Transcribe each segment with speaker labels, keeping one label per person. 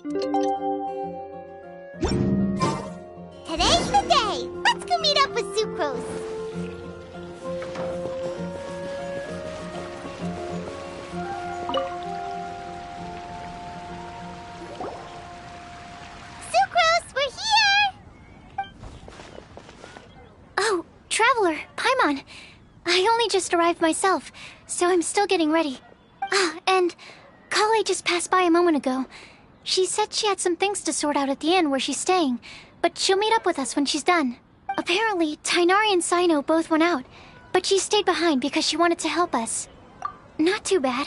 Speaker 1: Today's the day! Let's go meet up with Sucrose! Sucrose, we're here!
Speaker 2: Oh, Traveler, Paimon. I only just arrived myself, so I'm still getting ready. Ah, and Kale just passed by a moment ago. She said she had some things to sort out at the inn where she's staying, but she'll meet up with us when she's done. Apparently, Tainari and Sino both went out, but she stayed behind because she wanted to help us. Not too bad.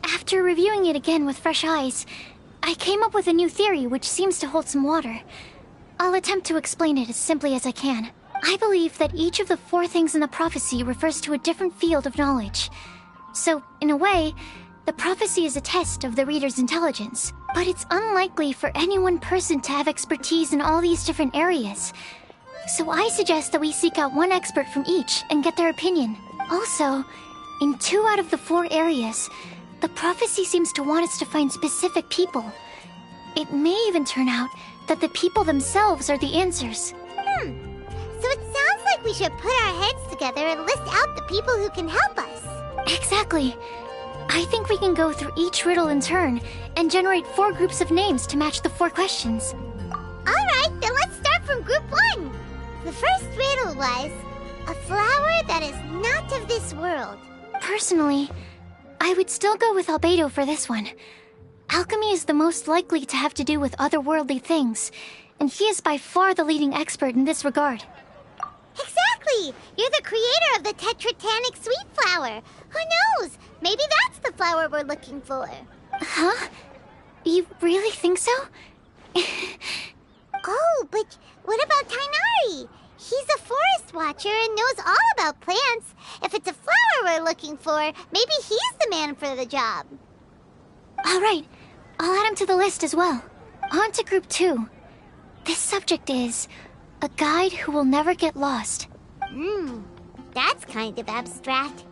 Speaker 2: After reviewing it again with fresh eyes, I came up with a new theory which seems to hold some water. I'll attempt to explain it as simply as I can. I believe that each of the 4 things in the prophecy refers to a different field of knowledge. So, in a way, the prophecy is a test of the reader's intelligence. But it's unlikely for any one person to have expertise in all these different areas. So I suggest that we seek out one expert from each and get their opinion. Also, in 2 out of the 4 areas, the prophecy seems to want us to find specific people. It may even turn out that the people themselves are the answers.
Speaker 1: So it sounds like we should put our heads together and list out the people who can help us.
Speaker 2: Exactly. I think we can go through each riddle in turn and generate 4 groups of names to match the 4 questions.
Speaker 1: Alright, then let's start from group 1. The first riddle was, a flower that is not of this world.
Speaker 2: Personally, I would still go with Albedo for this one. Alchemy is the most likely to have to do with otherworldly things, and he is by far the leading expert in this regard.
Speaker 1: Exactly! You're the creator of the tetratanic sweet flower. Who knows? Maybe that's the flower we're looking for.
Speaker 2: Huh? You really think so?
Speaker 1: Oh, but what about Tainari? He's a forest watcher and knows all about plants. If it's a flower we're looking for, maybe he's the man for the job.
Speaker 2: Alright, I'll add him to the list as well. On to group 2. This subject is a guide who will never get lost.
Speaker 1: That's kind of abstract.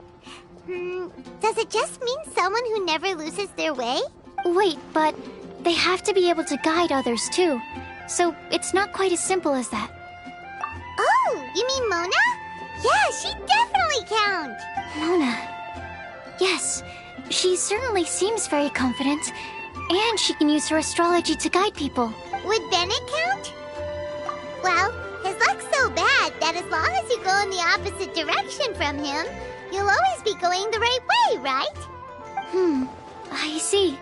Speaker 1: Does it just mean someone who never loses their way?
Speaker 2: Wait, but they have to be able to guide others too. So it's not quite as simple as that.
Speaker 1: Oh, you mean Mona? Yeah, she definitely counts.
Speaker 2: Mona. Yes, she certainly seems very confident. And she can use her astrology to guide people.
Speaker 1: Would Bennett count? Well, his luck's so bad that as long as you go in the opposite direction from him, you'll always be going the right way, right?
Speaker 2: I see.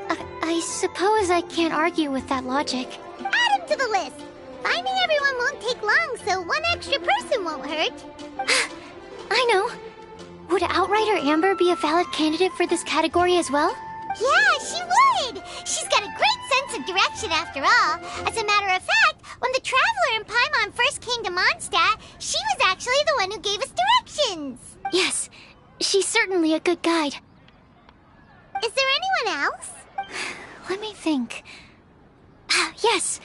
Speaker 2: I suppose I can't argue with that logic.
Speaker 1: Add him to the list. Finding everyone won't take long, so one extra person won't hurt.
Speaker 2: I know. Would Outrider Amber be a valid candidate for this category as well?
Speaker 1: Yeah, she would! She's got a great sense of direction after all. As a matter of fact, when the Traveler and Paimon first came to Mondstadt, she was actually the one who gave us directions.
Speaker 2: Yes, she's certainly a good guide.
Speaker 1: Is there anyone else?
Speaker 2: Let me think. Yes,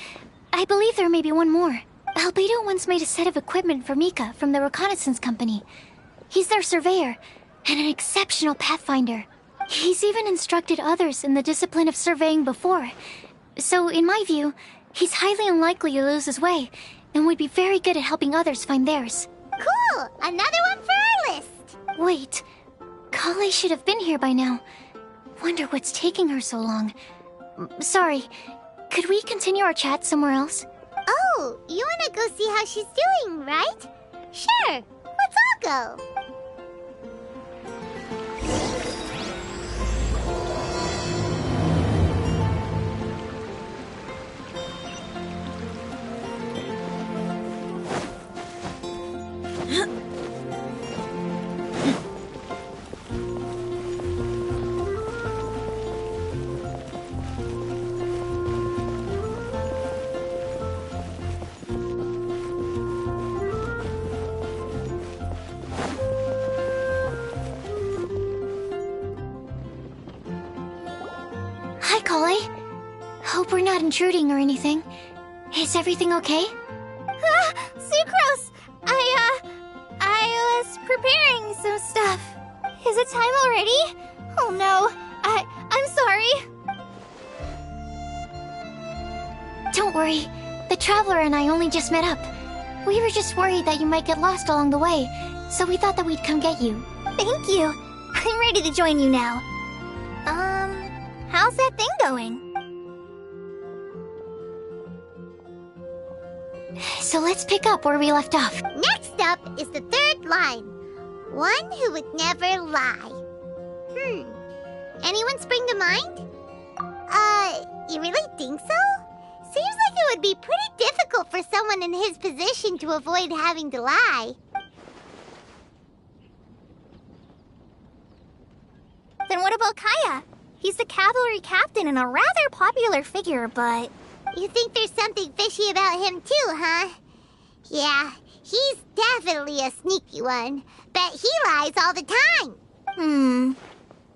Speaker 2: I believe there may be one more. Albedo once made a set of equipment for Mika from the reconnaissance company. He's their surveyor, and an exceptional pathfinder. He's even instructed others in the discipline of surveying before. So, in my view, he's highly unlikely to lose his way, and would be very good at helping others find theirs.
Speaker 1: Cool! Another one for our list!
Speaker 2: Wait, Kale should have been here by now. Wonder what's taking her so long. Sorry, could we continue our chat somewhere else?
Speaker 1: Oh, you wanna go see how she's doing, right? Sure, let's all go.
Speaker 2: Hi, Kale. Hope we're not intruding or anything. Is everything okay?
Speaker 1: Sucrose! I was preparing some stuff. Is it time already? Oh no, I'm sorry.
Speaker 2: Don't worry. The Traveler and I only just met up. We were just worried that you might get lost along the way, so we thought that we'd come get you.
Speaker 3: Thank you. I'm ready to join you now. How's that thing going?
Speaker 2: So let's pick up where we left off.
Speaker 1: Next up is the third line. One who would never lie. Anyone spring to mind? You really think so? Seems like it would be pretty difficult for someone in his position to avoid having to lie.
Speaker 3: Then what about Kaya? He's the cavalry captain and a rather popular figure, but...
Speaker 1: You think there's something fishy about him too, huh? Yeah, he's definitely a sneaky one. Bet he lies all the time.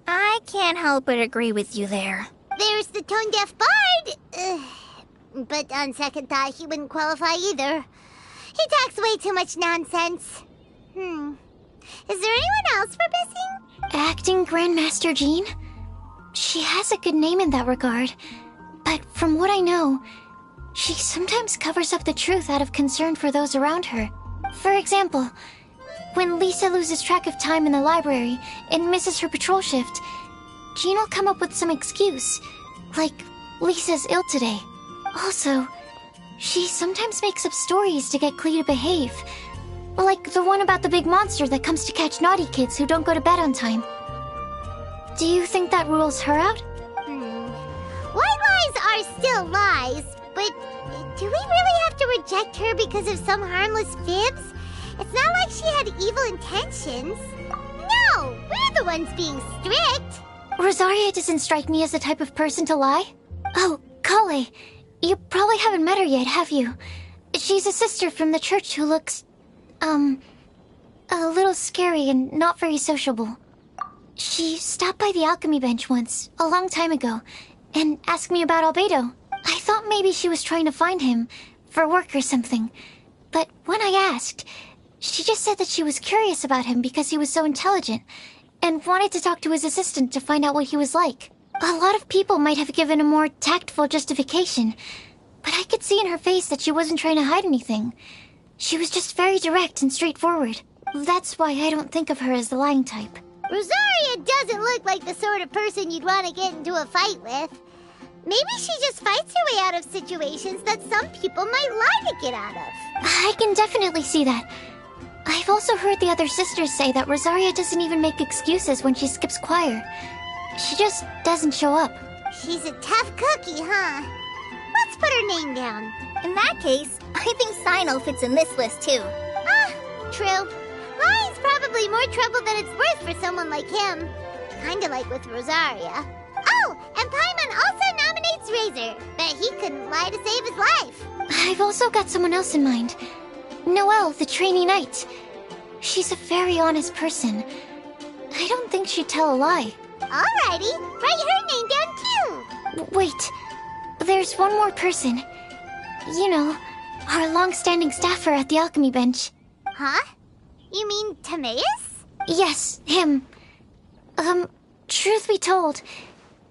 Speaker 3: I can't help but agree with you there.
Speaker 1: There's the tone-deaf bard. But on second thought, he wouldn't qualify either. He talks way too much nonsense. Is there anyone else we're missing?
Speaker 2: Acting Grandmaster Jean? She has a good name in that regard. But from what I know, she sometimes covers up the truth out of concern for those around her. For example, when Lisa loses track of time in the library and misses her patrol shift, Jean will come up with some excuse, like Lisa's ill today. Also, she sometimes makes up stories to get Klee to behave, like the one about the big monster that comes to catch naughty kids who don't go to bed on time. Do you think that rules her out?
Speaker 1: White lies are still lies, but do we really have to reject her because of some harmless fibs? It's not like she had evil intentions. No, we're the ones being strict.
Speaker 2: Rosaria doesn't strike me as the type of person to lie. Oh, Kale, you probably haven't met her yet, have you? She's a sister from the church who looks, a little scary and not very sociable. She stopped by the alchemy bench once, a long time ago, and asked me about Albedo. I thought maybe she was trying to find him, for work or something. But when I asked, she just said that she was curious about him because he was so intelligent, and wanted to talk to his assistant to find out what he was like. A lot of people might have given a more tactful justification, but I could see in her face that she wasn't trying to hide anything. She was just very direct and straightforward. That's why I don't think of her as the lying type.
Speaker 1: Rosaria doesn't look like the sort of person you'd want to get into a fight with. Maybe she just fights her way out of situations that some people might lie to get out of.
Speaker 2: I can definitely see that. I've also heard the other sisters say that Rosaria doesn't even make excuses when she skips choir. She just doesn't show up.
Speaker 1: She's a tough cookie, huh? Let's put her name down.
Speaker 3: In that case, I think Sino fits in this list too.
Speaker 1: True. Lying's probably more trouble than it's worth for someone like him. Kinda like with Rosaria. Oh, and Paimon also nominates Razor. Bet he couldn't lie to save his life.
Speaker 2: I've also got someone else in mind. Noelle, the trainee knight. She's a very honest person. I don't think she'd tell a lie.
Speaker 1: Alrighty, write her name down too.
Speaker 2: Wait, there's one more person. You know, our long-standing staffer at the alchemy bench.
Speaker 1: Huh? You mean Timaeus?
Speaker 2: Yes, him. Truth be told,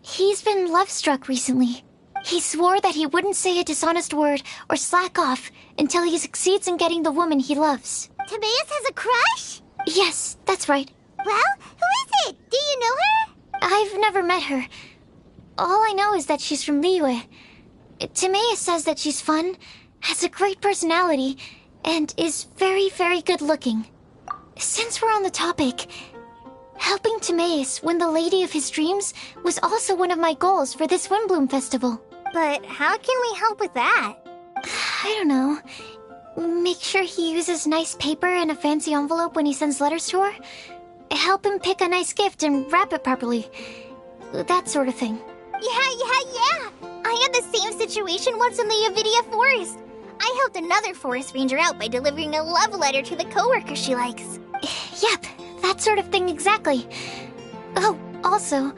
Speaker 2: he's been love-struck recently. He swore that he wouldn't say a dishonest word or slack off until he succeeds in getting the woman he loves.
Speaker 1: Timaeus has a crush?
Speaker 2: Yes, that's right.
Speaker 1: Well, who is it? Do you know her?
Speaker 2: I've never met her. All I know is that she's from Liyue. Timaeus says that she's fun, has a great personality, and is very, very good-looking. Since we're on the topic, helping Timaeus win the lady of his dreams was also one of my goals for this Windblume festival.
Speaker 3: But how can we help with that?
Speaker 2: I don't know. Make sure he uses nice paper and a fancy envelope when he sends letters to her. Help him pick a nice gift and wrap it properly. That sort of thing.
Speaker 3: Yeah. I had the same situation once in the Avidia Forest. I helped another forest ranger out by delivering a love letter to the coworker she likes.
Speaker 2: Yep, that sort of thing exactly. Oh, also,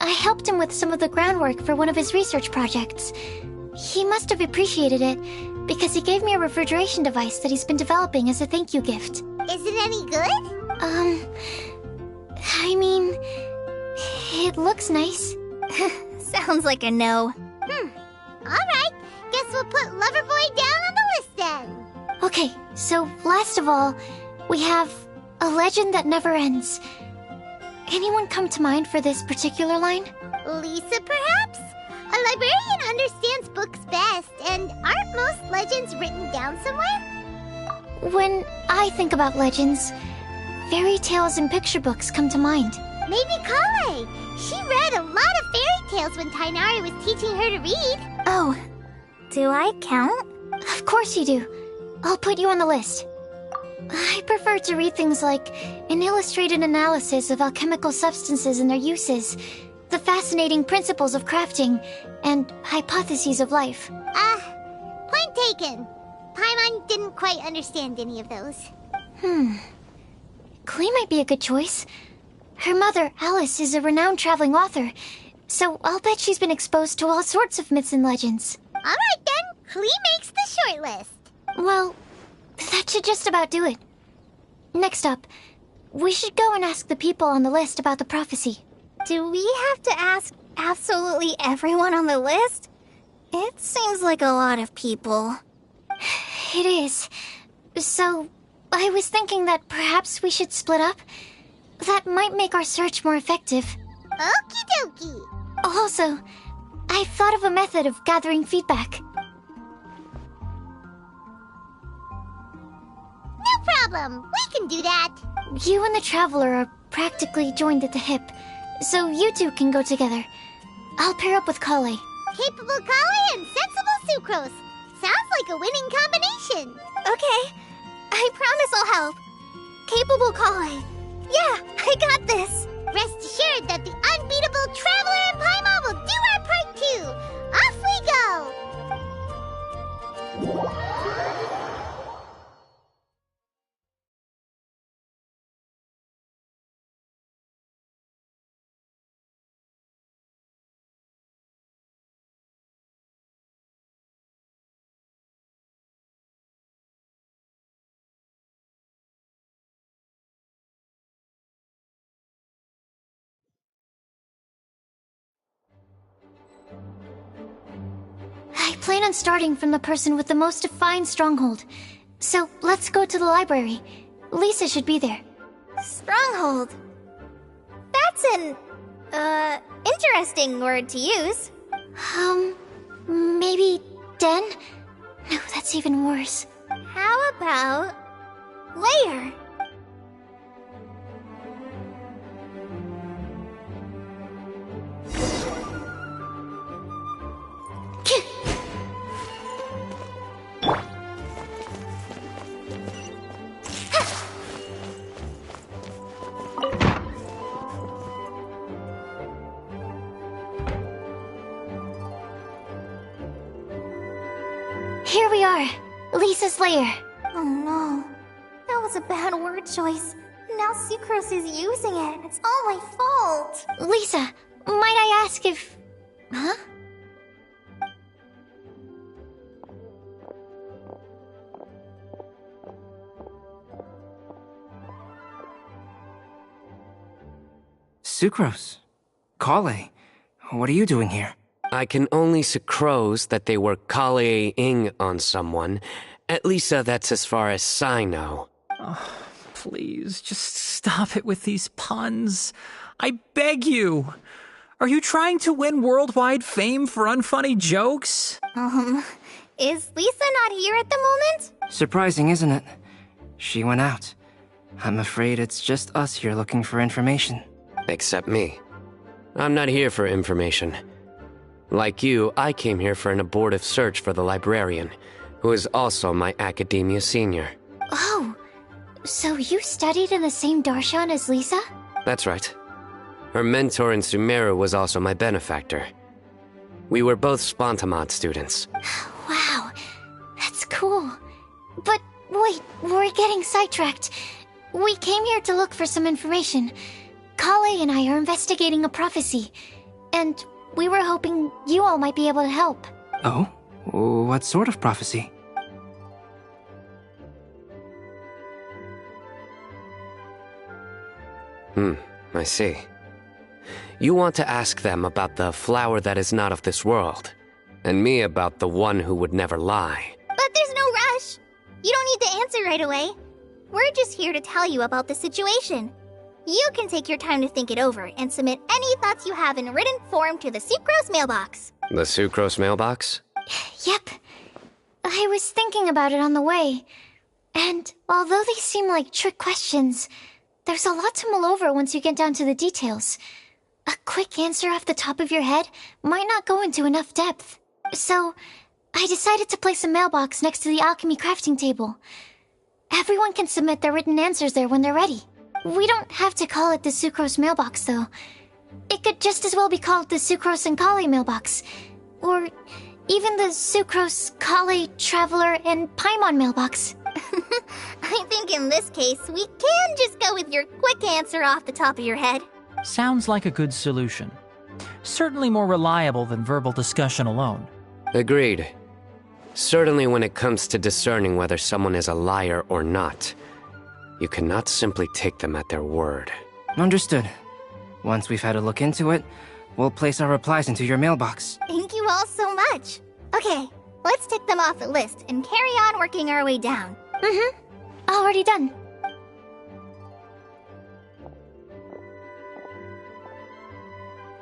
Speaker 2: I helped him with some of the groundwork for one of his research projects. He must have appreciated it, because he gave me a refrigeration device that he's been developing as a thank you gift.
Speaker 1: Is it any good?
Speaker 2: I mean, it looks nice.
Speaker 3: Sounds like a no.
Speaker 1: Alright, guess guess we'll put Loverboy down on the list then.
Speaker 2: Okay, so last of all, we have a legend that never ends. Anyone come to mind for this particular line?
Speaker 1: Lisa, perhaps? A librarian understands books best, and aren't most legends written down somewhere?
Speaker 2: When I think about legends, fairy tales and picture books come to mind.
Speaker 1: Maybe Kale. She read a lot of fairy tales when Tainari was teaching her to read.
Speaker 3: Oh, do I count?
Speaker 2: Of course you do. I'll put you on the list. I prefer to read things like an illustrated analysis of alchemical substances and their uses, the fascinating principles of crafting, and hypotheses of life.
Speaker 1: Point taken. Paimon didn't quite understand any of those.
Speaker 2: Klee might be a good choice. Her mother, Alice, is a renowned traveling author, so I'll bet she's been exposed to all sorts of myths and legends.
Speaker 1: Alright then, Klee makes the short list.
Speaker 2: Well, that should just about do it. Next up, we should go and ask the people on the list about the prophecy.
Speaker 3: Do we have to ask absolutely everyone on the list? It seems like a lot of people.
Speaker 2: It is. So, I was thinking that perhaps we should split up. That might make our search more effective.
Speaker 1: Okie dokie.
Speaker 2: Also, I've thought of a method of gathering feedback.
Speaker 1: No problem. We can do that.
Speaker 2: You and the Traveler are practically joined at the hip, so you two can go together. I'll pair up with Kale.
Speaker 1: Capable Kale and sensible Sucrose. Sounds like a winning combination.
Speaker 3: Okay, I promise I'll help. Capable Kale. Yeah, I got this.
Speaker 1: Rest assured that the unbeatable Traveler and Paimon will do our part too. Off we go.
Speaker 2: I plan on starting from the person with the most defined stronghold. So let's go to the library. Lisa should be there.
Speaker 3: Stronghold. That's an, interesting word to use.
Speaker 2: Maybe den? No, that's even worse.
Speaker 3: How about layer?
Speaker 2: Here we are, Lisa's lair.
Speaker 3: Oh no, that was a bad word choice. Now Sucrose is using it. It's all my fault.
Speaker 2: Lisa, might I ask if... Huh?
Speaker 4: Sucrose. Kale. What are you doing here?
Speaker 5: I can only sucrose that they were Kale-ing on someone. At least that's as far as I know.
Speaker 6: Oh, please, just stop it with these puns. I beg you. Are you trying to win worldwide fame for unfunny jokes?
Speaker 3: Is Lisa not here at the moment?
Speaker 4: Surprising, isn't it? She went out. I'm afraid it's just us here looking for information.
Speaker 5: Except me. I'm not here for information. Like you, I came here for an abortive search for the librarian, who is also my academia senior.
Speaker 2: Oh, so you studied in the same darshan as Lisa?
Speaker 5: That's right. Her mentor in Sumeru was also my benefactor. We were both Spontamod students.
Speaker 2: Wow, that's cool. But wait, we're getting sidetracked. We came here to look for some information. Kale and I are investigating a prophecy, and we were hoping you all might be able to help.
Speaker 4: Oh? What sort of prophecy?
Speaker 5: I see. You want to ask them about the flower that is not of this world. And me about the one who would never lie.
Speaker 3: But there's no rush. You don't need to answer right away. We're just here to tell you about the situation. You can take your time to think it over and submit any thoughts you have in written form to the Sucrose mailbox.
Speaker 5: The Sucrose mailbox?
Speaker 2: Yep. I was thinking about it on the way. And although they seem like trick questions, there's a lot to mull over once you get down to the details. A quick answer off the top of your head might not go into enough depth. So, I decided to place a mailbox next to the alchemy crafting table. Everyone can submit their written answers there when they're ready. We don't have to call it the Sucrose mailbox, though. It could just as well be called the Sucrose and Kale mailbox. Or even the Sucrose, Kale, Traveler, and Paimon mailbox.
Speaker 3: I think in this case, we can just go with your quick answer off the top of your head.
Speaker 6: Sounds like a good solution. Certainly more reliable than verbal discussion alone.
Speaker 5: Agreed. Certainly when it comes to discerning whether someone is a liar or not, you cannot simply take them at their word.
Speaker 4: Understood. Once we've had a look into it, we'll place our replies into your mailbox.
Speaker 3: Thank you all so much. Okay, let's tick them off the list and carry on working our way down.
Speaker 2: Already done.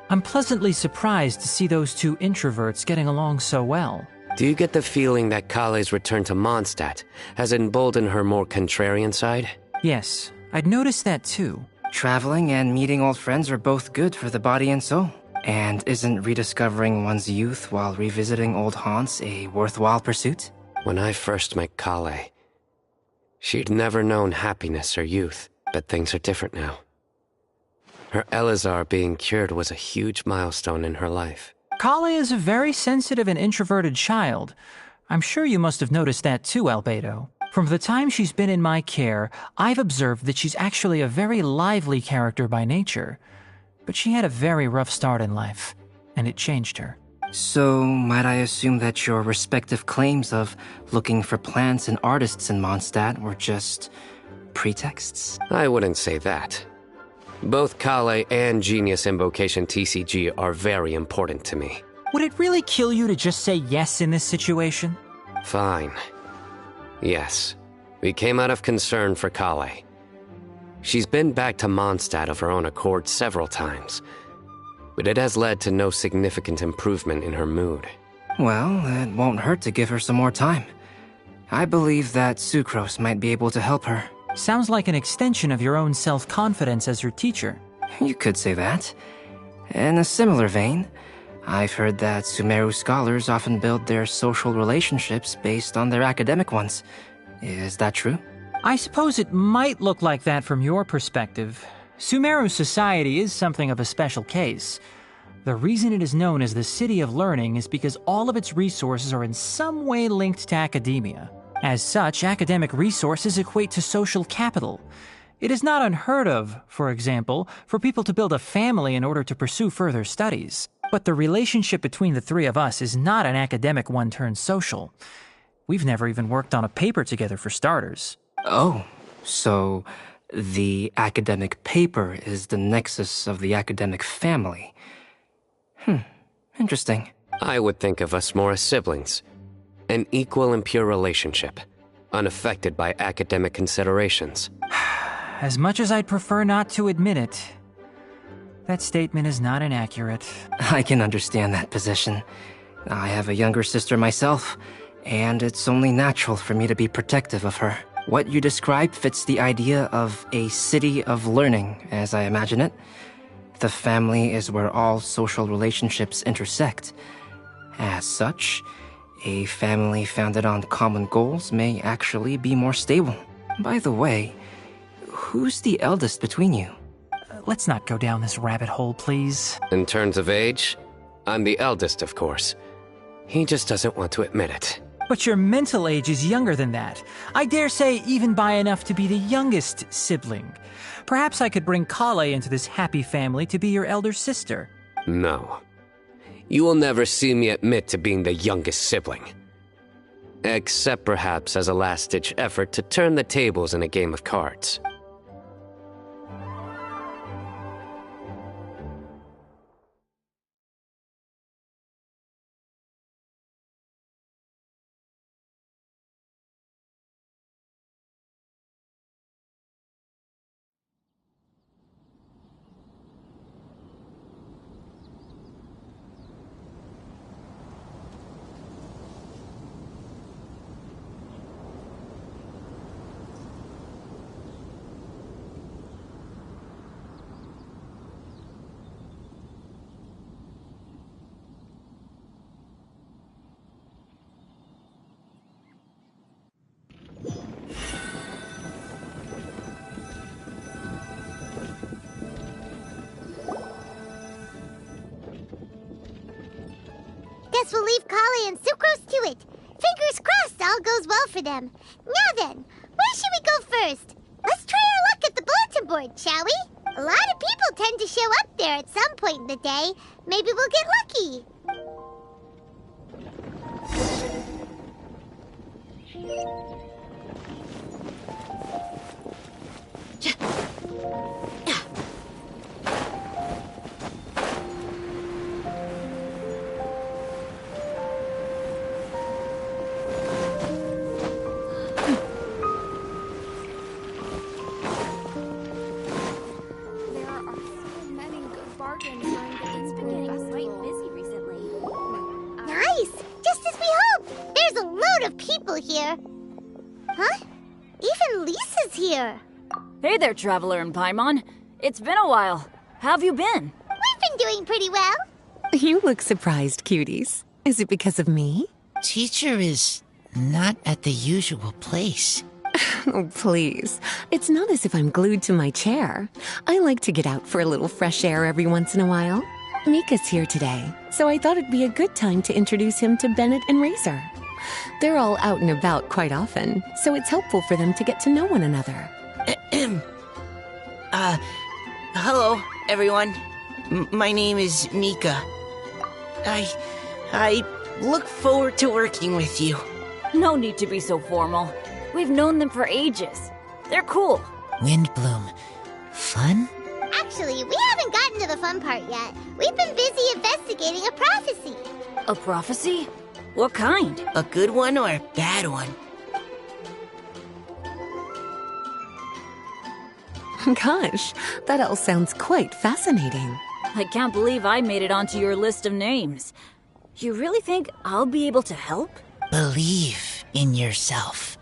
Speaker 6: I'm pleasantly surprised to see those two introverts getting along so well.
Speaker 5: Do you get the feeling that Kale's return to Mondstadt has emboldened her more contrarian side?
Speaker 6: Yes, I'd noticed that too.
Speaker 4: Traveling and meeting old friends are both good for the body and soul. And isn't rediscovering one's youth while revisiting old haunts a worthwhile pursuit?
Speaker 5: When I first met Kale, she'd never known happiness or youth, but things are different now. Her Elazar being cured was a huge milestone in her life.
Speaker 6: Kale is a very sensitive and introverted child. I'm sure you must have noticed that too, Albedo. From the time she's been in my care, I've observed that she's actually a very lively character by nature. But she had a very rough start in life, and it changed her.
Speaker 4: So, might I assume that your respective claims of looking for plants and artists in Mondstadt were just pretexts?
Speaker 5: I wouldn't say that. Both Kale and Genius Invocation TCG are very important to me.
Speaker 6: Would it really kill you to just say yes in this situation?
Speaker 5: Fine. Yes. We came out of concern for Kale. She's been back to Mondstadt of her own accord several times, but it has led to no significant improvement in her mood.
Speaker 4: Well, it won't hurt to give her some more time. I believe that Sucrose might be able to help her.
Speaker 6: Sounds like an extension of your own self-confidence as her teacher.
Speaker 4: You could say that. In a similar vein, I've heard that Sumeru scholars often build their social relationships based on their academic ones. Is that true?
Speaker 6: I suppose it might look like that from your perspective. Sumeru society is something of a special case. The reason it is known as the City of Learning is because all of its resources are in some way linked to academia. As such, academic resources equate to social capital. It is not unheard of, for example, for people to build a family in order to pursue further studies. But the relationship between the three of us is not an academic one turned social. We've never even worked on a paper together for starters.
Speaker 4: Oh, so the academic paper is the nexus of the academic family. Interesting.
Speaker 5: I would think of us more as siblings. An equal and pure relationship, unaffected by academic considerations.
Speaker 6: As much as I'd prefer not to admit it, that statement is not inaccurate.
Speaker 4: I can understand that position. I have a younger sister myself, and it's only natural for me to be protective of her. What you describe fits the idea of a city of learning, as I imagine it. The family is where all social relationships intersect. As such, a family founded on common goals may actually be more stable. By the way, who's the eldest between you?
Speaker 6: Let's not go down this rabbit hole, please.
Speaker 5: In terms of age, I'm the eldest, of course. He just doesn't want to admit it.
Speaker 6: But your mental age is younger than that. I dare say even by enough to be the youngest sibling. Perhaps I could bring Kale into this happy family to be your elder sister.
Speaker 5: No. You will never see me admit to being the youngest sibling. Except perhaps as a last-ditch effort to turn the tables in a game of cards.
Speaker 1: guess we'll leave Kale and Sucrose to it. Fingers crossed all goes well for them. Now then, where should we go first? Let's try our luck at the bulletin board, shall we? A lot of people tend to show up there at some point in the day. Maybe we'll get lucky. Here. Huh? Even Lisa's here.
Speaker 7: Hey there, Traveler and Paimon. It's been a while. How have you been?
Speaker 1: We've been doing pretty well.
Speaker 8: You look surprised, cuties. Is it because of me?
Speaker 9: Teacher is not at the usual place.
Speaker 8: Oh, please. It's not as if I'm glued to my chair. I like to get out for a little fresh air every once in a while. Mika's here today, so I thought it'd be a good time to introduce him to Bennett and Razor. They're all out and about quite often, so it's helpful for them to get to know one another.
Speaker 9: Hello, everyone. My name is Mika. I look forward to working with you.
Speaker 7: No need to be so formal. We've known them for ages. They're cool.
Speaker 9: Windblume. Fun?
Speaker 1: Actually, we haven't gotten to the fun part yet. We've been busy investigating a prophecy.
Speaker 7: A prophecy? What kind?
Speaker 9: A good one or a bad one?
Speaker 8: Gosh, that all sounds quite fascinating.
Speaker 7: I can't believe I made it onto your list of names. You really think I'll be able to help?
Speaker 9: Believe in yourself.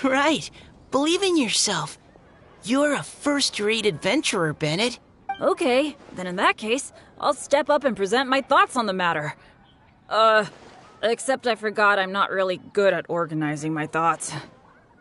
Speaker 9: Right. Believe in yourself. You're a first-rate adventurer, Bennett.
Speaker 7: Okay, then in that case, I'll step up and present my thoughts on the matter. Except I forgot I'm not really good at organizing my thoughts.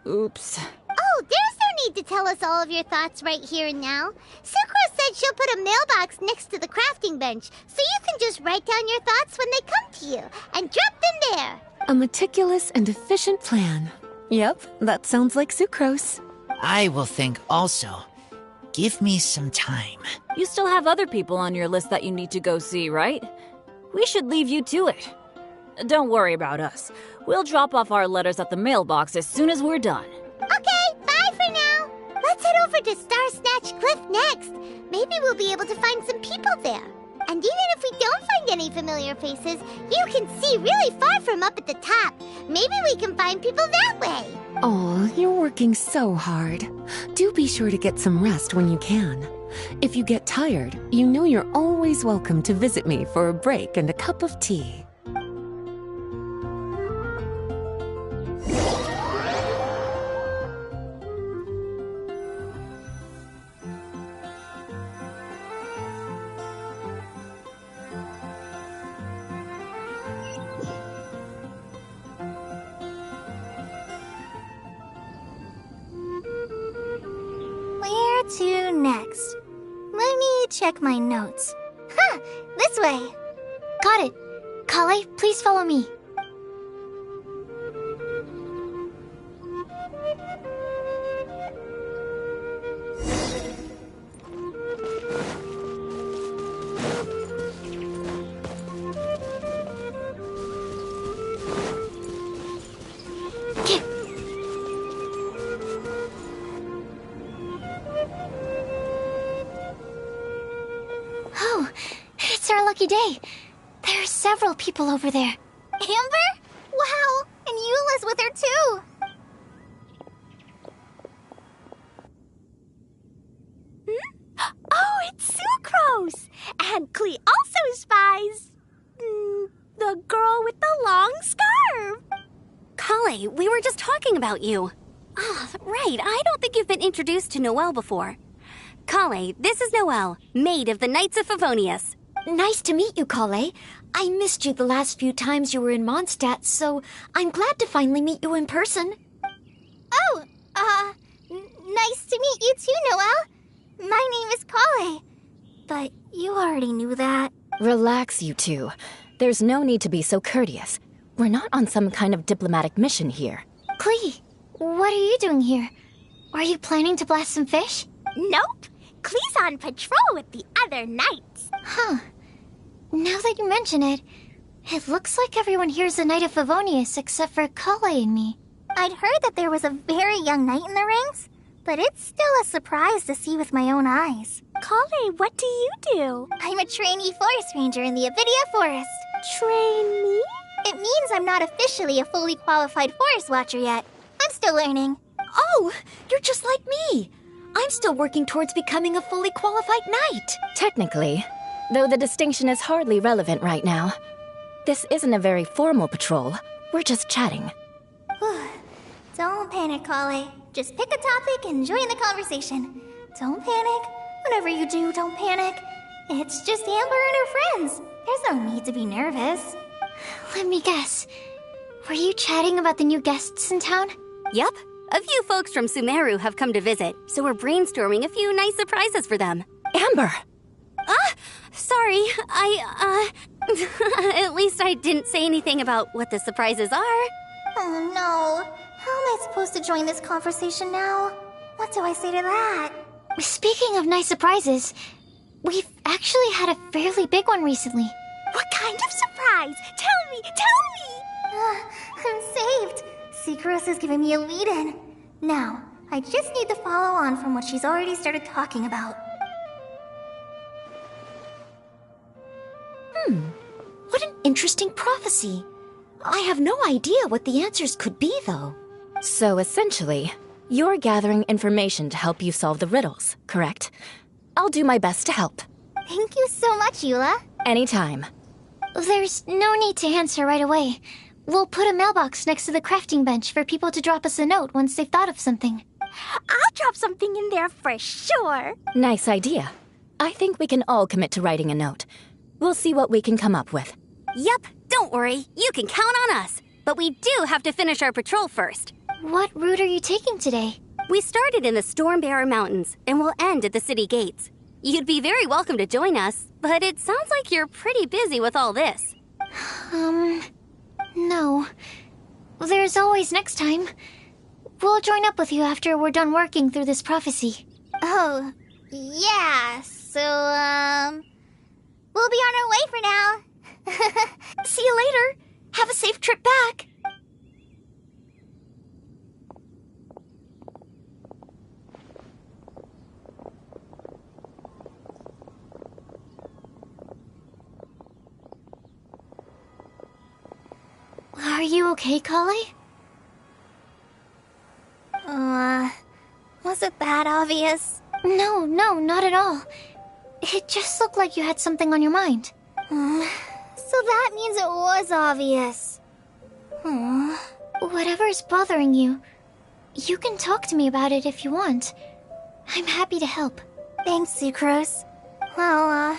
Speaker 7: Oops.
Speaker 1: Oh, there's no need to tell us all of your thoughts right here and now. Sucrose said she'll put a mailbox next to the crafting bench, so you can just write down your thoughts when they come to you, and drop them there.
Speaker 8: A meticulous and efficient plan. Yep, that sounds like Sucrose.
Speaker 9: I will think also. Give me some time.
Speaker 7: You still have other people on your list that you need to go see, right? We should leave you to it. Don't worry about us. We'll drop off our letters at the mailbox as soon as we're done.
Speaker 1: Okay, bye for now. Let's head over to Star Snatch Cliff next. Maybe we'll be able to find some people there. And even if we don't find any familiar faces, you can see really far from up at the top. Maybe we can find people that way.
Speaker 8: Oh, you're working so hard. Do be sure to get some rest when you can. If you get tired, you know you're always welcome to visit me for a break and a cup of tea.
Speaker 3: Where to next? Let me check my notes. Huh, this way.
Speaker 2: Got it. Kale, please follow me. Oh, it's our lucky day. There are several people over there.
Speaker 3: Amber? Wow, and Eula's with her too.
Speaker 10: Oh, it's Sucrose! And Klee also spies the girl with the long scarf.
Speaker 11: Kale, we were just talking about you. Ah, right. I don't think you've been introduced to Noelle before. Kale, this is Noelle, maid of the Knights of Favonius.
Speaker 2: Nice to meet you, Kale. I missed you the last few times you were in Mondstadt, so I'm glad to finally meet you in person.
Speaker 3: Oh, nice to meet you too, Noelle. My name is Kale. But you already knew that.
Speaker 12: Relax, you two. There's no need to be so courteous. We're not on some kind of diplomatic mission here.
Speaker 2: Klee, what are you doing here? Are you planning to blast some fish?
Speaker 10: Nope. Klee's on patrol with the other knights.
Speaker 2: Huh. Now that you mention it, it looks like everyone here is a knight of Favonius except for Kale and me.
Speaker 3: I'd heard that there was a very young knight in the ranks, but it's still a surprise to see with my own eyes.
Speaker 10: Kale, what do you do?
Speaker 3: I'm a trainee forest ranger in the Avidia Forest.
Speaker 10: Trainee?
Speaker 3: It means I'm not officially a fully qualified forest watcher yet. I'm still learning.
Speaker 11: Oh, you're just like me. I'm still working towards becoming a fully qualified knight.
Speaker 12: Technically, though the distinction is hardly relevant right now. This isn't a very formal patrol. We're just chatting.
Speaker 3: Don't panic, Kale. Just pick a topic and join the conversation. Don't panic. Whatever you do, don't panic. It's just Amber and her friends. There's no need to be nervous.
Speaker 2: Let me guess. Were you chatting about the new guests in town?
Speaker 11: Yep. A few folks from Sumeru have come to visit, so we're brainstorming a few nice surprises for them.
Speaker 12: Amber!
Speaker 11: Sorry, at least I didn't say anything about what the surprises are.
Speaker 3: Oh no. How am I supposed to join this conversation now? What do I say to that?
Speaker 2: Speaking of nice surprises, we've actually had a fairly big one recently.
Speaker 10: What kind of surprise? Tell me!
Speaker 3: I'm saved. Secros is giving me a lead-in. Now, I just need to follow on from what she's already started talking about.
Speaker 11: What an interesting prophecy. I have no idea what the answers could be, though.
Speaker 12: So essentially, you're gathering information to help you solve the riddles, correct? I'll do my best to help.
Speaker 3: Thank you so much, Eula.
Speaker 12: Anytime.
Speaker 2: There's no need to answer right away. We'll put a mailbox next to the crafting bench for people to drop us a note once they've thought of something.
Speaker 10: I'll drop something in there for sure.
Speaker 12: Nice idea. I think we can all commit to writing a note. We'll see what we can come up with.
Speaker 11: Yep, don't worry. You can count on us. But we do have to finish our patrol first.
Speaker 2: What route are you taking today?
Speaker 11: We started in the Stormbearer Mountains, and we'll end at the city gates. You'd be very welcome to join us, but it sounds like you're pretty busy with all this.
Speaker 2: No. There's always next time. We'll join up with you after we're done working through this prophecy.
Speaker 3: Oh, yeah, so, we'll be on our way for now.
Speaker 11: See you later. Have a safe trip back.
Speaker 2: Are you okay, Kale?
Speaker 3: Was it that obvious?
Speaker 2: No, not at all. It just looked like you had something on your mind.
Speaker 3: So that means it was obvious.
Speaker 2: Whatever's bothering you, you can talk to me about it if you want. I'm happy to help.
Speaker 3: Thanks, Sucrose. Well,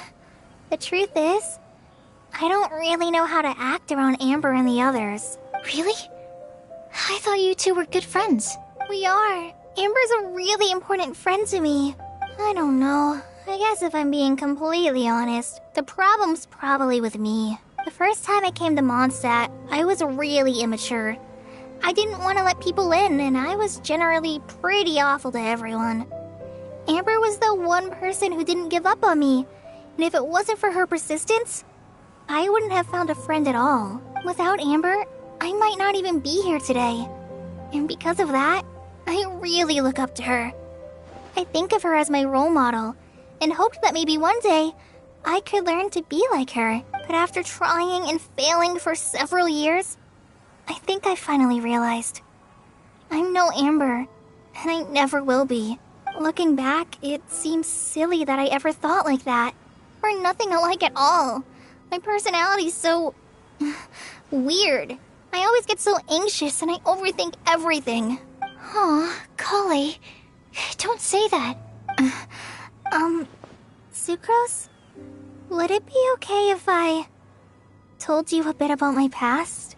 Speaker 3: the truth is, I don't really know how to act around Amber and the others.
Speaker 2: Really? I thought you two were good friends.
Speaker 3: We are. Amber's a really important friend to me. I don't know. I guess if I'm being completely honest, the problem's probably with me. The first time I came to Mondstadt, I was really immature. I didn't want to let people in, and I was generally pretty awful to everyone. Amber was the one person who didn't give up on me, and if it wasn't for her persistence, I wouldn't have found a friend at all. Without Amber, I might not even be here today. And because of that, I really look up to her. I think of her as my role model, and hoped that maybe one day I could learn to be like her. But after trying and failing for several years, I think I finally realized I'm no Amber, and I never will be. Looking back, it seems silly that I ever thought like that. We're nothing alike at all. My personality's so weird. I always get so anxious and I overthink everything.
Speaker 2: Aw, Kale, don't say that.
Speaker 3: Sucrose? Would it be okay if I told you a bit about my past?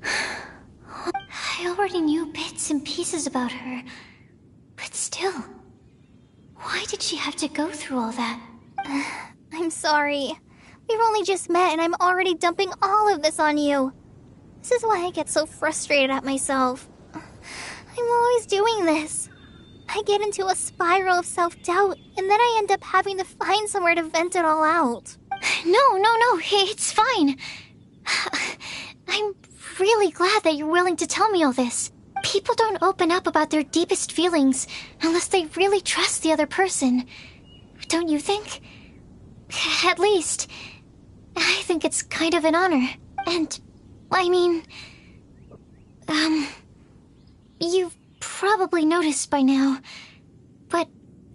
Speaker 2: I already knew bits and pieces about her, Still, why did she have to go through all that?
Speaker 3: I'm sorry. We've only just met and I'm already dumping all of this on you. This is why I get so frustrated at myself. I'm always doing this. I get into a spiral of self-doubt, and then I end up having to find somewhere to vent it all out.
Speaker 2: No, it's fine. I'm really glad that you're willing to tell me all this. People don't open up about their deepest feelings unless they really trust the other person. Don't you think? At least, I think it's kind of an honor. And, I mean... You've probably noticed by now, but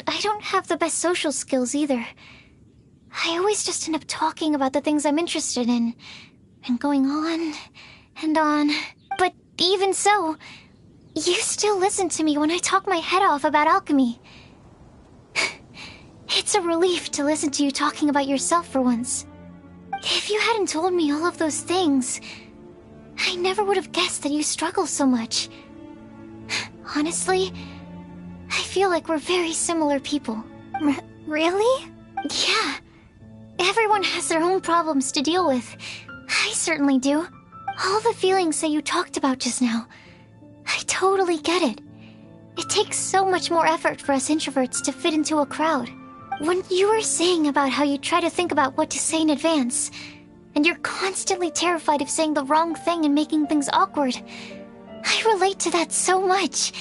Speaker 2: I don't have the best social skills either. I always just end up talking about the things I'm interested in, and going on and on. But even so, you still listen to me when I talk my head off about alchemy. It's a relief to listen to you talking about yourself for once. If you hadn't told me all of those things, I never would have guessed that you struggle so much. Honestly, I feel like we're very similar people.
Speaker 3: Really?
Speaker 2: Yeah. Everyone has their own problems to deal with. I certainly do. All the feelings that you talked about just now, I totally get it. It takes so much more effort for us introverts to fit into a crowd. When you were saying about how you try to think about what to say in advance, and you're constantly terrified of saying the wrong thing and making things awkward, I relate to that so much.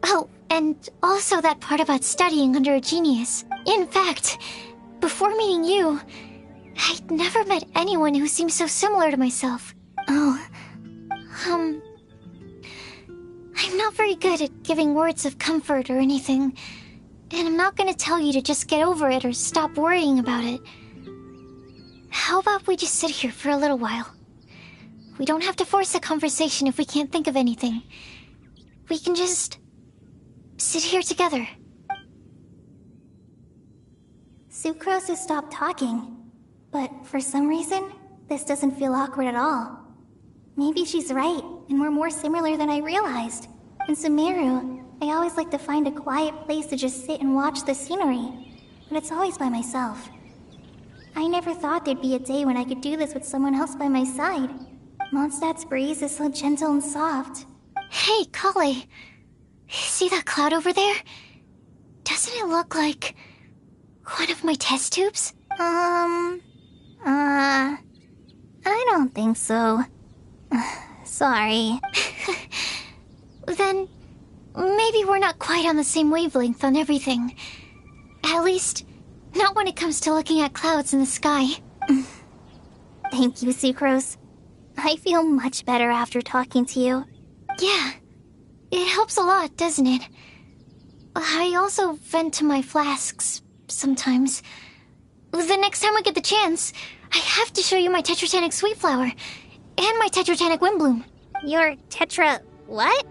Speaker 2: Oh, and also that part about studying under a genius. In fact, before meeting you, I'd never met anyone who seemed so similar to myself. Oh, I'm not very good at giving words of comfort or anything, and I'm not gonna tell you to just get over it or stop worrying about it. How about we just sit here for a little while? We don't have to force a conversation if we can't think of anything. We can just sit here together.
Speaker 3: Sucrose has stopped talking, but for some reason, this doesn't feel awkward at all. Maybe she's right, and we're more similar than I realized. In Sumeru, I always like to find a quiet place to just sit and watch the scenery, but it's always by myself. I never thought there'd be a day when I could do this with someone else by my side. Mondstadt's breeze is so gentle and soft.
Speaker 2: Hey, Kale. See that cloud over there? Doesn't it look like one of my test tubes?
Speaker 3: I don't think so. Sorry.
Speaker 2: Then maybe we're not quite on the same wavelength on everything. At least, not when it comes to looking at clouds in the sky.
Speaker 3: Thank you, Sucrose. I feel much better after talking to you.
Speaker 2: Yeah, it helps a lot, doesn't it? I also vent to my flasks sometimes. The next time I get the chance, I have to show you my Tetratanic Sweet Flower and my Tetratanic Windblume.
Speaker 3: Your Tetra... what?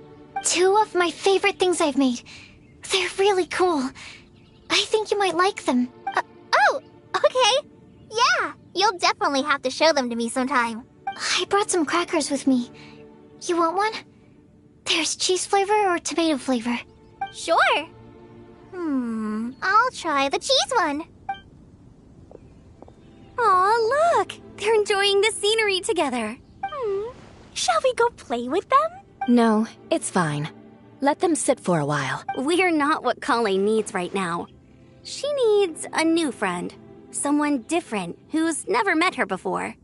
Speaker 2: 2 of my favorite things I've made. They're really cool. I think you might like them.
Speaker 3: Oh, okay. Yeah, you'll definitely have to show them to me sometime.
Speaker 2: I brought some crackers with me. You want one? There's cheese flavor or tomato flavor.
Speaker 3: Sure. I'll try the cheese one.
Speaker 11: Aw, look! They're enjoying the scenery together.
Speaker 10: Shall we go play with them?
Speaker 12: No, it's fine. Let them sit for a while.
Speaker 11: We're not what Kale needs right now. She needs a new friend. Someone different who's never met her before.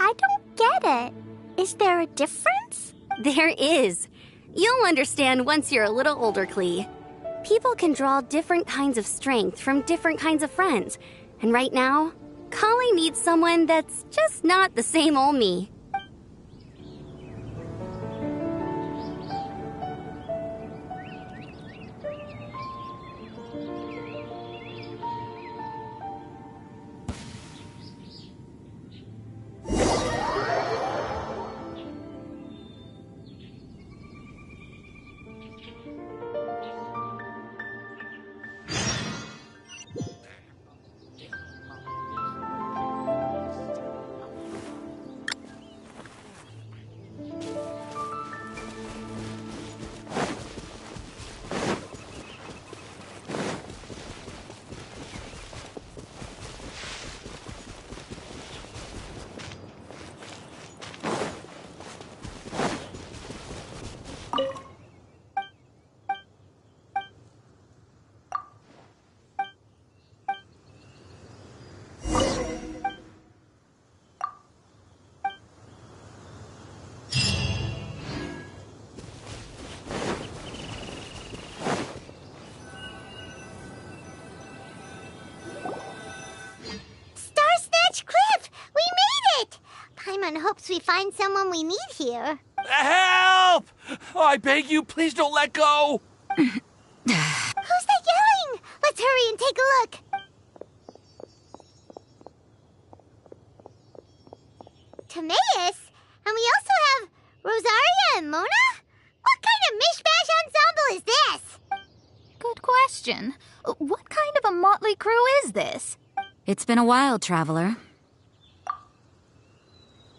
Speaker 10: I don't get it. Is there a difference?
Speaker 11: There is. You'll understand once you're a little older, Klee. People can draw different kinds of strength from different kinds of friends. And right now, Kale needs someone that's just not the same old me.
Speaker 1: hopes we find someone we need here.
Speaker 13: Help! I beg you, please don't let go!
Speaker 1: Who's that yelling? Let's hurry and take a look. Timaeus? And we also have Rosaria and Mona? What kind of mishmash ensemble is this?
Speaker 14: Good question. What kind of a motley crew is this?
Speaker 15: It's been a while, Traveler.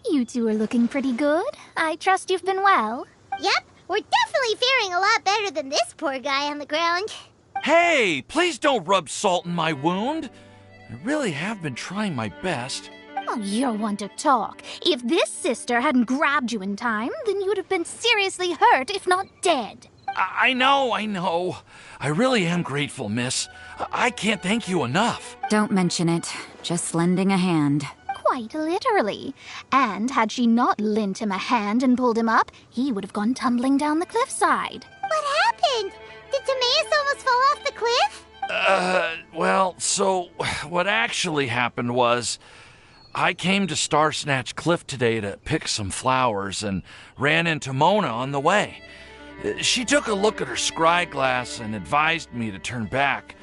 Speaker 14: You two are looking pretty good. I trust you've been well.
Speaker 1: Yep, we're definitely faring a lot better than this poor guy on the ground.
Speaker 13: Hey, please don't rub salt in my wound. I really have been trying my best.
Speaker 14: Oh, you're one to talk. If this sister hadn't grabbed you in time, then you'd have been seriously hurt, if not dead.
Speaker 13: I know. I really am grateful, miss. I can't thank you enough.
Speaker 15: Don't mention it. Just lending a hand.
Speaker 14: Quite literally. And had she not lent him a hand and pulled him up, he would have gone tumbling down the cliffside.
Speaker 1: What happened? Did Timaeus almost fall off the cliff?
Speaker 13: Well, so what actually happened was I came to Star Snatch Cliff today to pick some flowers and ran into Mona on the way. She took a look at her scry glass and advised me to turn back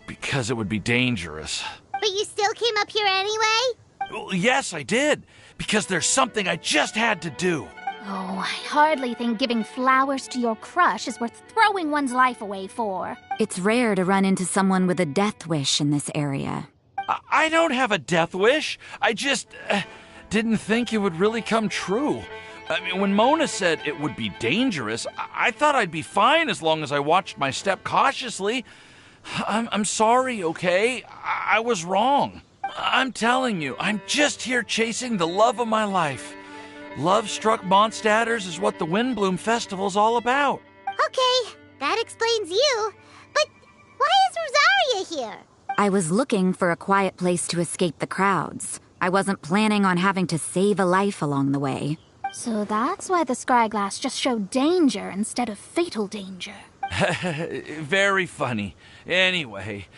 Speaker 13: because it would be dangerous.
Speaker 1: But you still came up here anyway?
Speaker 13: Well, yes, I did, because there's something I just had to do.
Speaker 14: Oh, I hardly think giving flowers to your crush is worth throwing one's life away for.
Speaker 15: It's rare to run into someone with a death wish in this area.
Speaker 13: I don't have a death wish. I just didn't think it would really come true. I mean, when Mona said it would be dangerous, I thought I'd be fine as long as I watched my step cautiously. I'm sorry, okay? I was wrong. I'm telling you, I'm just here chasing the love of my life. Love-struck Mondstadters is what the Windblume Festival's all about.
Speaker 1: Okay, that explains you. But why is Rosaria here?
Speaker 15: I was looking for a quiet place to escape the crowds. I wasn't planning on having to save a life along the way.
Speaker 14: So that's why the scry glass just showed danger instead of fatal danger.
Speaker 13: Very funny. Anyway,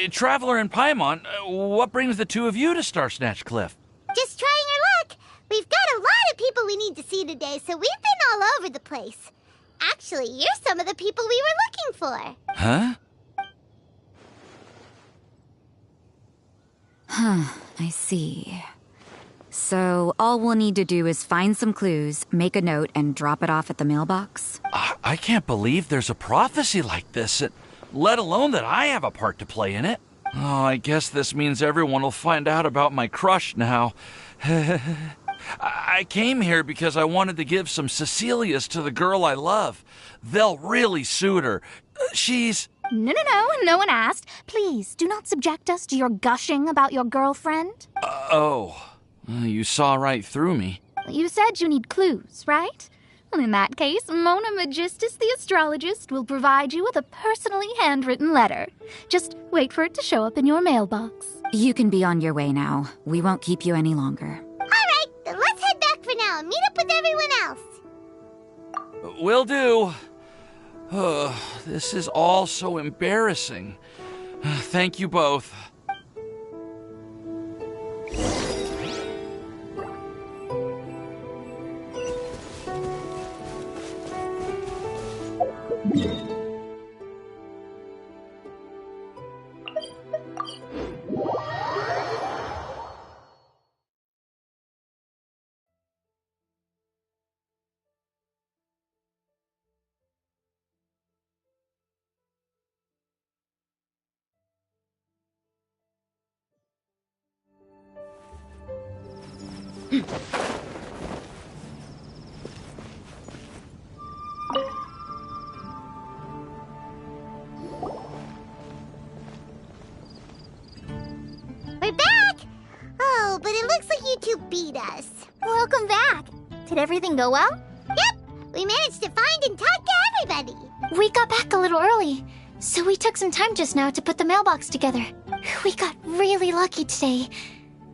Speaker 13: Traveler and Paimon, what brings the two of you to Star Snatch Cliff?
Speaker 1: Just trying our luck. We've got a lot of people we need to see today, so we've been all over the place. Actually, you're some of the people we were looking for.
Speaker 13: Huh?
Speaker 15: I see. So all we'll need to do is find some clues, make a note, and drop it off at the mailbox?
Speaker 13: I can't believe there's a prophecy like this, let alone that I have a part to play in it. Oh, I guess this means everyone will find out about my crush now. I came here because I wanted to give some Cecilias to the girl I love. They'll really suit her. She's...
Speaker 14: No one asked. Please, do not subject us to your gushing about your girlfriend.
Speaker 13: You saw right through me.
Speaker 14: You said you need clues, right? Well, in that case, Mona Magistus the astrologist will provide you with a personally handwritten letter. Just wait for it to show up in your mailbox.
Speaker 15: You can be on your way now. We won't keep you any longer.
Speaker 1: All right, then let's head back for now and meet up with everyone else.
Speaker 13: Will do. This is all so embarrassing. Thank you both.
Speaker 1: We're back! Oh, but it looks like you two beat us.
Speaker 3: Welcome back. Did everything go well?
Speaker 1: Yep, we managed to find and talk to everybody.
Speaker 2: We got back a little early, so we took some time just now to put the mailbox together. We got really lucky today.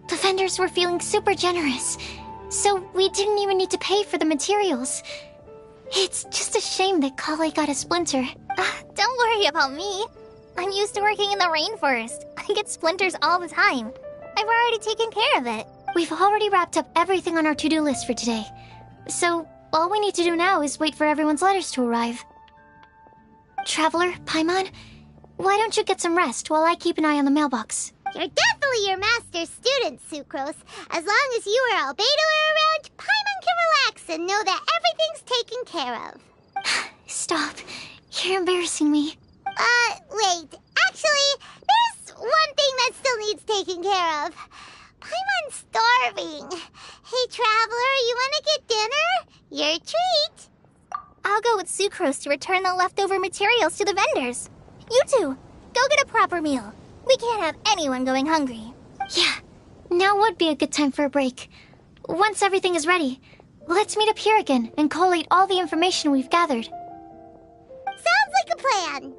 Speaker 2: The vendors were feeling super generous, so we didn't even need to pay for the materials. It's just a shame that Kali got a splinter.
Speaker 3: Don't worry about me. I'm used to working in the rainforest. I get splinters all the time. I've already taken care of it.
Speaker 2: We've already wrapped up everything on our to-do list for today. So, all we need to do now is wait for everyone's letters to arrive. Traveler, Paimon, why don't you get some rest while I keep an eye on the mailbox?
Speaker 1: You're definitely your master's student, Sucrose. As long as you or Albedo are around, Paimon can relax and know that everything's taken care of.
Speaker 2: Stop. You're embarrassing me.
Speaker 1: Wait. Actually, there's one thing that still needs taking care of. Paimon's starving. Hey, Traveler, you want to get dinner? Your treat.
Speaker 3: I'll go with Sucrose to return the leftover materials to the vendors. You two, go get a proper meal. We can't have anyone going hungry.
Speaker 2: Yeah, now would be a good time for a break. Once everything is ready, let's meet up here again and collate all the information we've gathered.
Speaker 1: Sounds like a plan.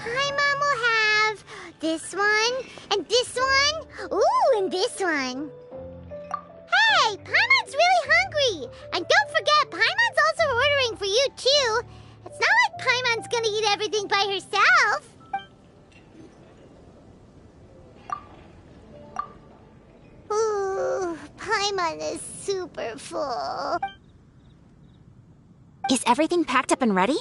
Speaker 1: Paimon will have this one, and this one, ooh, and this one. Hey, Paimon's really hungry! And don't forget, Paimon's also ordering for you, too. It's not like Paimon's gonna eat everything by herself. Ooh, Paimon is super full.
Speaker 16: Is everything packed up and ready?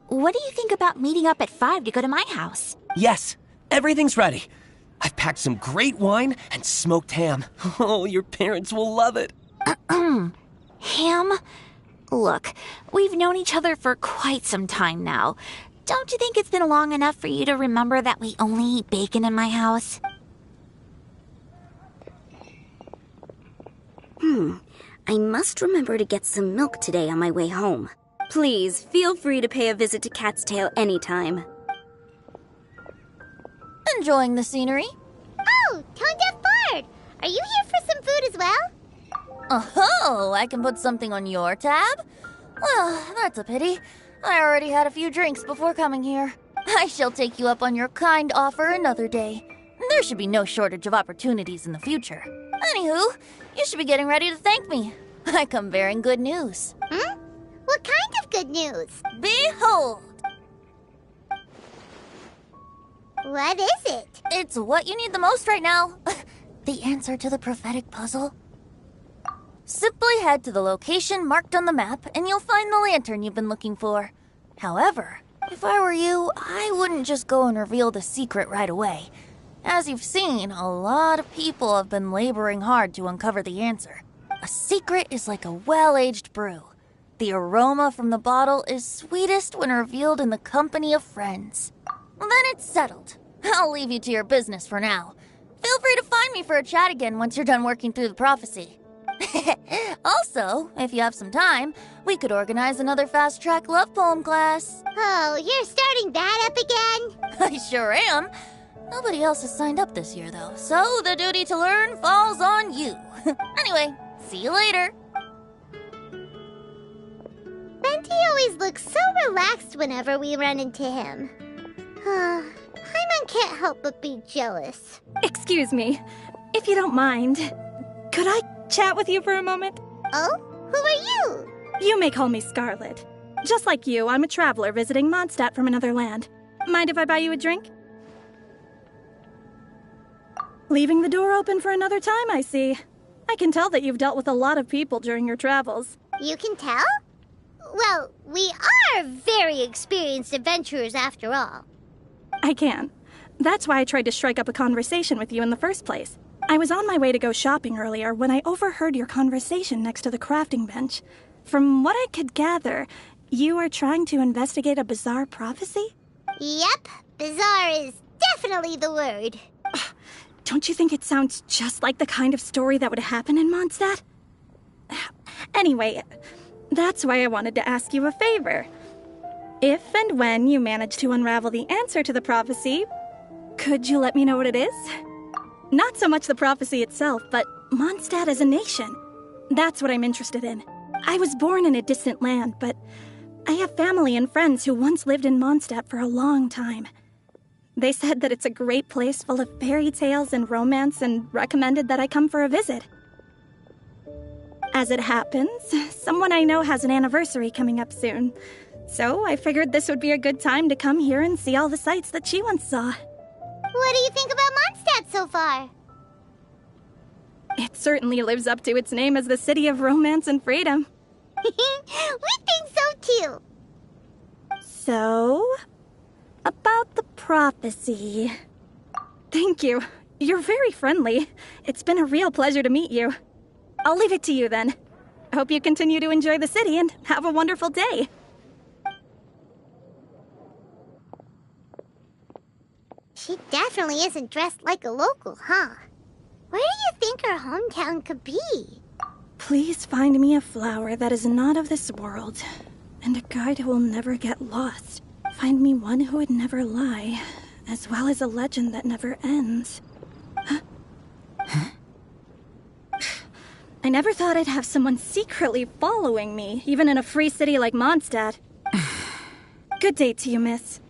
Speaker 16: What do you think about meeting up at 5 to go to my house?
Speaker 17: Yes, everything's ready. I've packed some great wine and smoked ham. Oh, your parents will love it.
Speaker 16: Ham? Look, we've known each other for quite some time now. Don't you think it's been long enough for you to remember that we only eat bacon in my house?
Speaker 11: I must remember to get some milk today on my way home. Please, feel free to pay a visit to Cat's Tail anytime.
Speaker 7: Enjoying the scenery?
Speaker 1: Oh, Tone Deaf Bard! Are you here for some food as well?
Speaker 7: Oh, I can put something on your tab? Well, that's a pity. I already had a few drinks before coming here. I shall take you up on your kind offer another day. There should be no shortage of opportunities in the future. Anywho, you should be getting ready to thank me. I come bearing good news.
Speaker 1: What kind of good news?
Speaker 7: Behold!
Speaker 1: What is it?
Speaker 7: It's what you need the most right now. The answer to the prophetic puzzle. Simply head to the location marked on the map and you'll find the lantern you've been looking for. However, if I were you, I wouldn't just go and reveal the secret right away. As you've seen, a lot of people have been laboring hard to uncover the answer. A secret is like a well-aged brew. The aroma from the bottle is sweetest when revealed in the company of friends. Then it's settled. I'll leave you to your business for now. Feel free to find me for a chat again once you're done working through the prophecy. Also, if you have some time, we could organize another fast-track love poem class.
Speaker 1: Oh, you're starting that up again?
Speaker 7: I sure am. Nobody else has signed up this year, though, so the duty to learn falls on you. Anyway, see you later.
Speaker 1: Benti always looks so relaxed whenever we run into him. Paimon can't help but be jealous.
Speaker 18: Excuse me, if you don't mind, could I chat with you for a moment?
Speaker 1: Oh? Who are you?
Speaker 18: You may call me Scarlet. Just like you, I'm a traveler visiting Mondstadt from another land. Mind if I buy you a drink? Leaving the door open for another time, I see. I can tell that you've dealt with a lot of people during your travels.
Speaker 1: You can tell? Well, we are very experienced adventurers after all.
Speaker 18: I can. That's why I tried to strike up a conversation with you in the first place. I was on my way to go shopping earlier when I overheard your conversation next to the crafting bench. From what I could gather, you are trying to investigate a bizarre prophecy?
Speaker 1: Yep, bizarre is definitely the word.
Speaker 18: Don't you think it sounds just like the kind of story that would happen in Mondstadt? Anyway, that's why I wanted to ask you a favor. If and when you manage to unravel the answer to the prophecy, could you let me know what it is? Not so much the prophecy itself, but Mondstadt as a nation. That's what I'm interested in. I was born in a distant land, but I have family and friends who once lived in Mondstadt for a long time. They said that it's a great place full of fairy tales and romance and recommended that I come for a visit. As it happens, someone I know has an anniversary coming up soon. So I figured this would be a good time to come here and see all the sights that she once saw.
Speaker 1: What do you think about Mondstadt so far?
Speaker 18: It certainly lives up to its name as the city of romance and freedom.
Speaker 1: We think so too.
Speaker 18: So, about the prophecy. Thank you. You're very friendly. It's been a real pleasure to meet you. I'll leave it to you then. Hope you continue to enjoy the city and have a wonderful day.
Speaker 1: She definitely isn't dressed like a local, huh? Where do you think her hometown could be?
Speaker 18: Please find me a flower that is not of this world, and a guide who will never get lost. Find me one who would never lie, as well as a legend that never ends. Huh? I never thought I'd have someone secretly following me, even in a free city like Mondstadt. Good day to you, miss.